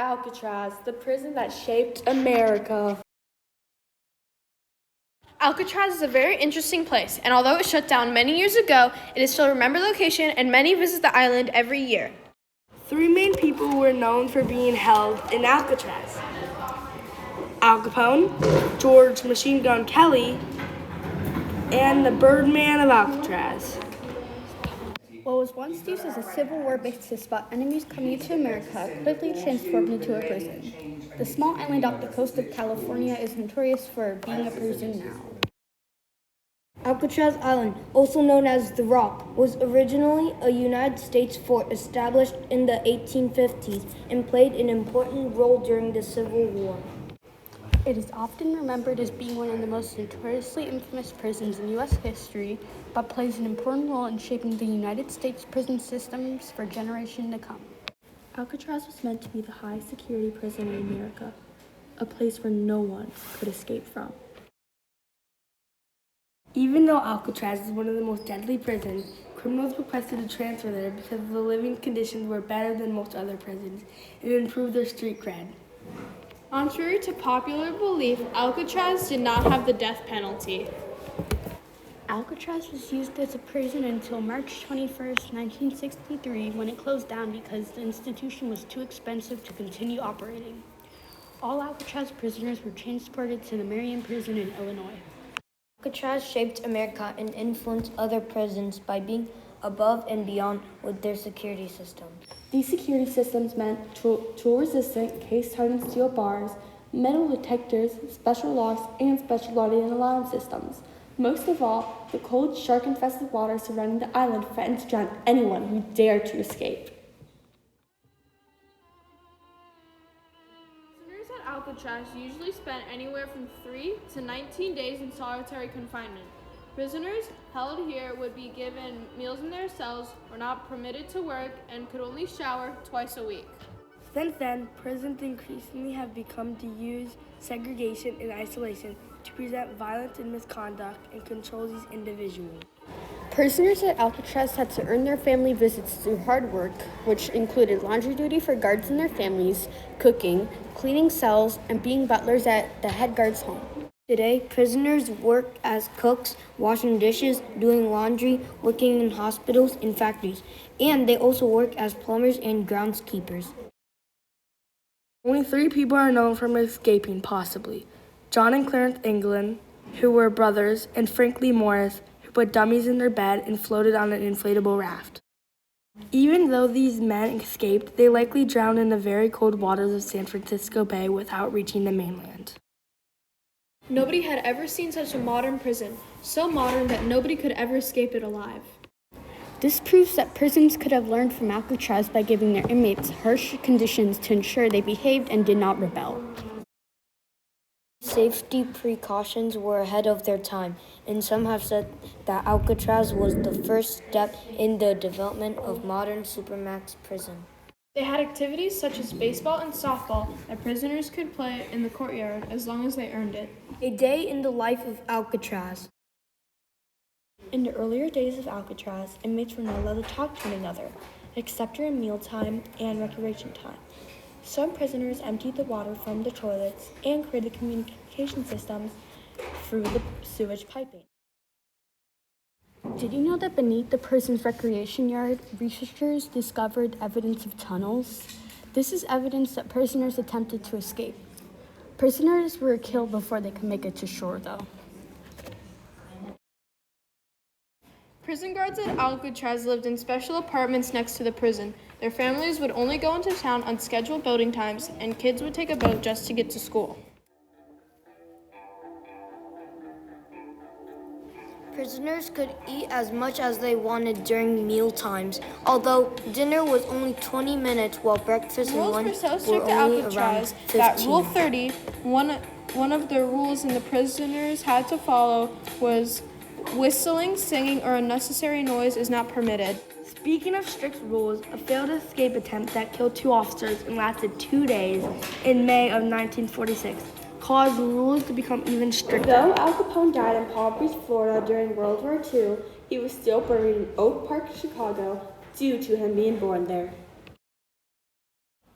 Alcatraz, the prison that shaped America. Alcatraz is a very interesting place, and although it shut down many years ago, it is still a remembered location and many visit the island every year. 3 main people were known for being held in Alcatraz: Al Capone, George Machine Gun Kelly, and the Birdman of Alcatraz. What was once used as a Civil War base to spot enemies coming into America quickly transformed into a prison. The small island off the coast of California is notorious for being a prison now. Alcatraz Island, also known as The Rock, was originally a United States fort established in the 1850s and played an important role during the Civil War. It is often remembered as being one of the most notoriously infamous prisons in U.S. history, but plays an important role in shaping the United States prison systems for generations to come. Alcatraz was meant to be the high-security prison in America, a place where no one could escape from. Even though Alcatraz is one of the most deadly prisons, criminals requested to transfer there because the living conditions were better than most other prisons and improved their street cred. Contrary to popular belief, Alcatraz did not have the death penalty. Alcatraz was used as a prison until March 21, 1963, when it closed down because the institution was too expensive to continue operating. All Alcatraz prisoners were transported to the Marion Prison in Illinois. Alcatraz shaped America and influenced other prisons by being above and beyond with their security system. These security systems meant tool-resistant, case-hardened steel bars, metal detectors, special locks, and special lighting and alarm systems. Most of all, the cold, shark-infested water surrounding the island threatened to drown anyone who dared to escape. Prisoners at Alcatraz usually spent anywhere from 3 to 19 days in solitary confinement. Prisoners held here would be given meals in their cells, were not permitted to work, and could only shower twice a week. Since then, prisons increasingly have become to use segregation and isolation to prevent violence and misconduct and control these individuals. Prisoners at Alcatraz had to earn their family visits through hard work, which included laundry duty for guards and their families, cooking, cleaning cells, and being butlers at the head guard's home. Today, prisoners work as cooks, washing dishes, doing laundry, working in hospitals and factories, and they also work as plumbers and groundskeepers. Only 3 people are known from escaping, possibly: John and Clarence England, who were brothers, and Frank Lee Morris, who put dummies in their bed and floated on an inflatable raft. Even though these men escaped, they likely drowned in the very cold waters of San Francisco Bay without reaching the mainland. Nobody had ever seen such a modern prison, so modern that nobody could ever escape it alive. This proves that prisons could have learned from Alcatraz by giving their inmates harsh conditions to ensure they behaved and did not rebel. Safety precautions were ahead of their time, and some have said that Alcatraz was the first step in the development of modern supermax prison. They had activities such as baseball and softball that prisoners could play in the courtyard as long as they earned it. A day in the life of Alcatraz. In the earlier days of Alcatraz, inmates were not allowed to talk to one another, except during mealtime and recreation time. Some prisoners emptied the water from the toilets and created communication systems through the sewage piping. Did you know that beneath the prison's recreation yard, researchers discovered evidence of tunnels? This is evidence that prisoners attempted to escape. Prisoners were killed before they could make it to shore, though. Prison guards at Alcatraz lived in special apartments next to the prison. Their families would only go into town on scheduled boating times, and kids would take a boat just to get to school. Prisoners could eat as much as they wanted during meal times, although dinner was only 20 minutes while breakfast and Rules lunch were so were strict at only Alcatraz around 15. that Rule 30, one of the rules the prisoners had to follow was whistling, singing, or unnecessary noise is not permitted. Speaking of strict rules, a failed escape attempt that killed 2 officers and lasted 2 days in May of 1946 caused rules to become even stricter. Though Al Capone died in Palm Beach, Florida during World War II, he was still buried in Oak Park, Chicago, due to him being born there.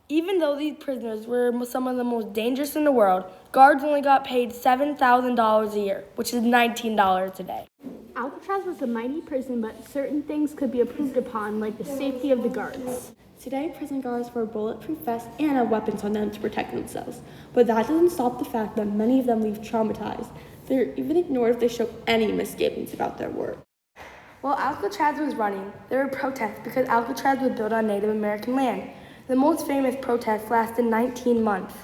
Even though these prisoners were some of the most dangerous in the world, guards only got paid $7,000 a year, which is $19 today. Alcatraz was a mighty prison, but certain things could be improved upon, like the safety of the guards. Today, prison guards wear bulletproof vests and have weapons on them to protect themselves. But that doesn't stop the fact that many of them leave traumatized. They're even ignored if they show any misgivings about their work. While Alcatraz was running, there were protests because Alcatraz was built on Native American land. The most famous protest lasted 19 months.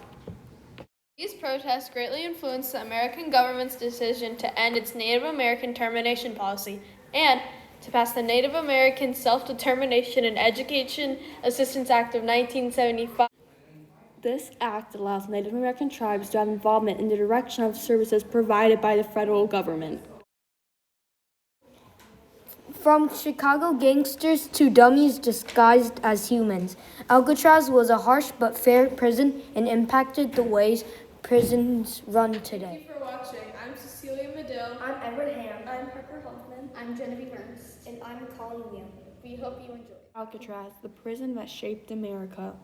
These protests greatly influenced the American government's decision to end its Native American termination policy and to pass the Native American Self-Determination and Education Assistance Act of 1975. This act allows Native American tribes to have involvement in the direction of services provided by the federal government. From Chicago gangsters to dummies disguised as humans, Alcatraz was a harsh but fair prison and impacted the ways prisons run today. Thank you for watching. I'm Cecelia Medill. I'm Everett Ham. I'm Parker Hoffman. I'm Genevieve Ernst. And I'm Colin. We hope you enjoyed. Alcatraz, the prison that shaped America.